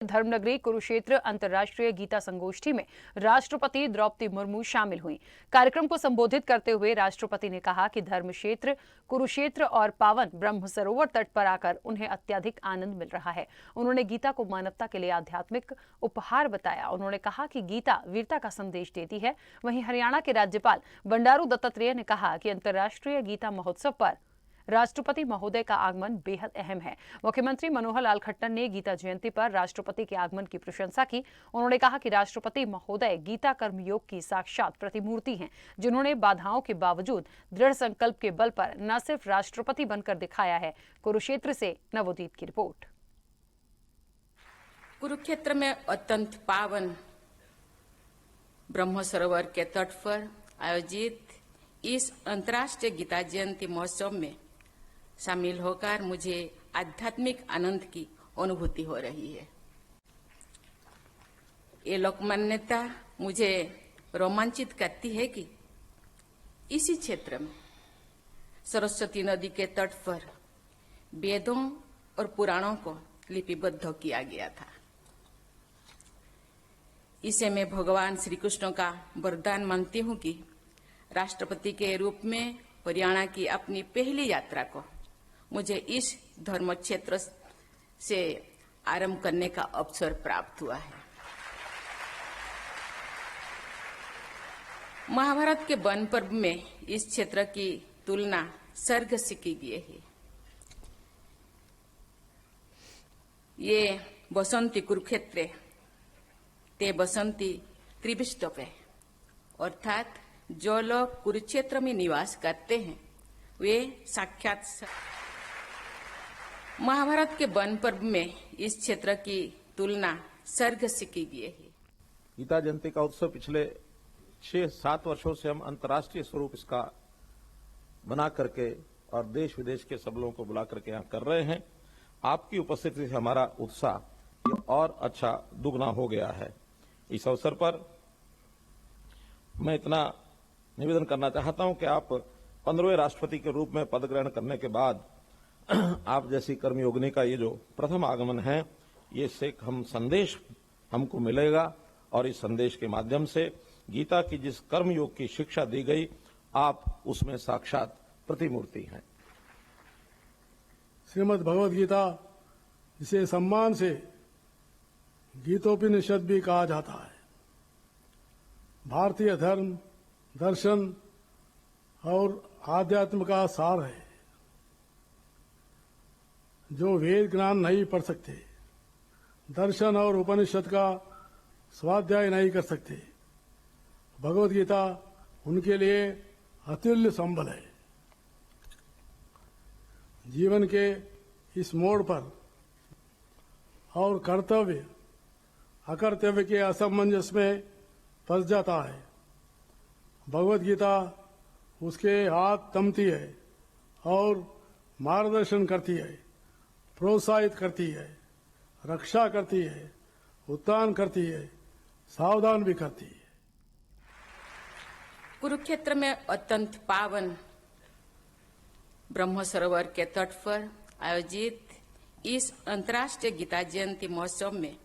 धर्मनगरी कुरुक्षेत्र अंतर्राष्ट्रीय गीता संगोष्ठी में राष्ट्रपति द्रौपदी मुर्मू शामिल हुई। कार्यक्रम को संबोधित करते हुए राष्ट्रपति ने कहा कि धर्म क्षेत्र कुरुक्षेत्र और पावन ब्रह्म सरोवर तट पर आकर उन्हें अत्यधिक आनंद मिल रहा है। उन्होंने गीता को मानवता के लिए आध्यात्मिक उपहार बताया। उन्होंने कहा कि गीता वीरता का संदेश देती है। वहीं हरियाणा के राज्यपाल बंडारू दत्तात्रेय ने कहा कि अंतर्राष्ट्रीय गीता महोत्सव पर राष्ट्रपति महोदय का आगमन बेहद अहम है। मुख्यमंत्री मनोहर लाल खट्टर ने गीता जयंती पर राष्ट्रपति के आगमन की प्रशंसा की। उन्होंने कहा कि राष्ट्रपति महोदय गीता कर्मयोग की साक्षात प्रतिमूर्ति हैं, जिन्होंने बाधाओं के बावजूद दृढ़ संकल्प के बल पर न सिर्फ राष्ट्रपति बनकर दिखाया है। कुरुक्षेत्र से नवोदीप की रिपोर्ट। कुरुक्षेत्र में अत्यंत पावन ब्रह्म सरोवर के तट पर आयोजित इस अंतर्राष्ट्रीय गीता जयंती महोत्सव में शामिल होकर मुझे आध्यात्मिक आनंद की अनुभूति हो रही है। ये लोकमान्यता मुझे रोमांचित करती है कि इसी क्षेत्र में सरस्वती नदी के तट पर वेदों और पुराणों को लिपिबद्ध किया गया था। इसे मैं भगवान श्री कृष्ण का वरदान मानती हूँ कि राष्ट्रपति के रूप में हरियाणा की अपनी पहली यात्रा को मुझे इस धर्म क्षेत्र से आरंभ करने का अवसर प्राप्त हुआ है। महाभारत के वन पर्व में इस क्षेत्र की तुलना स्वर्ग से की गई है। ये बसंती कुरुक्षेत्र ते बसंती त्रिविष्टप है, अर्थात जो लोग कुरुक्षेत्र में निवास करते हैं वे साक्षात महाभारत के वन पर्व में इस क्षेत्र की तुलना स्वर्ग से की गई है। गीता जयंती का उत्सव पिछले 6-7 वर्षों से हम अंतर्राष्ट्रीय स्वरूप इसका बना करके और देश विदेश के सब लोगों को बुला करके यहाँ कर रहे हैं। आपकी उपस्थिति से हमारा उत्साह और अच्छा दुगना हो गया है। इस अवसर पर मैं इतना निवेदन करना चाहता हूं कि आप 15वें राष्ट्रपति के रूप में पद ग्रहण करने के बाद आप जैसी कर्मयोगिनी का ये जो प्रथम आगमन है, ये से हम संदेश हमको मिलेगा और इस संदेश के माध्यम से गीता की जिस कर्मयोग की शिक्षा दी गई, आप उसमें साक्षात प्रतिमूर्ति हैं। श्रीमद् भगवद गीता, जिसे सम्मान से गीतोपनिषद भी कहा जाता है, भारतीय धर्म दर्शन और आध्यात्म का सार है। जो वेद ज्ञान नहीं पढ़ सकते, दर्शन और उपनिषद का स्वाध्याय नहीं कर सकते, भगवद गीता उनके लिए अतुल्य संबल है। जीवन के इस मोड़ पर और कर्तव्य अकर्तव्य के असमंजस में फंस जाता है। भगवद गीता उसके हाथ थमती है और मार्गदर्शन करती है, प्रोत्साहित करती है, रक्षा करती है, उत्थान करती है, सावधान भी करती है। कुरुक्षेत्र में अत्यंत पावन ब्रह्म सरोवर के तट पर आयोजित इस अंतर्राष्ट्रीय गीता जयंती महोत्सव में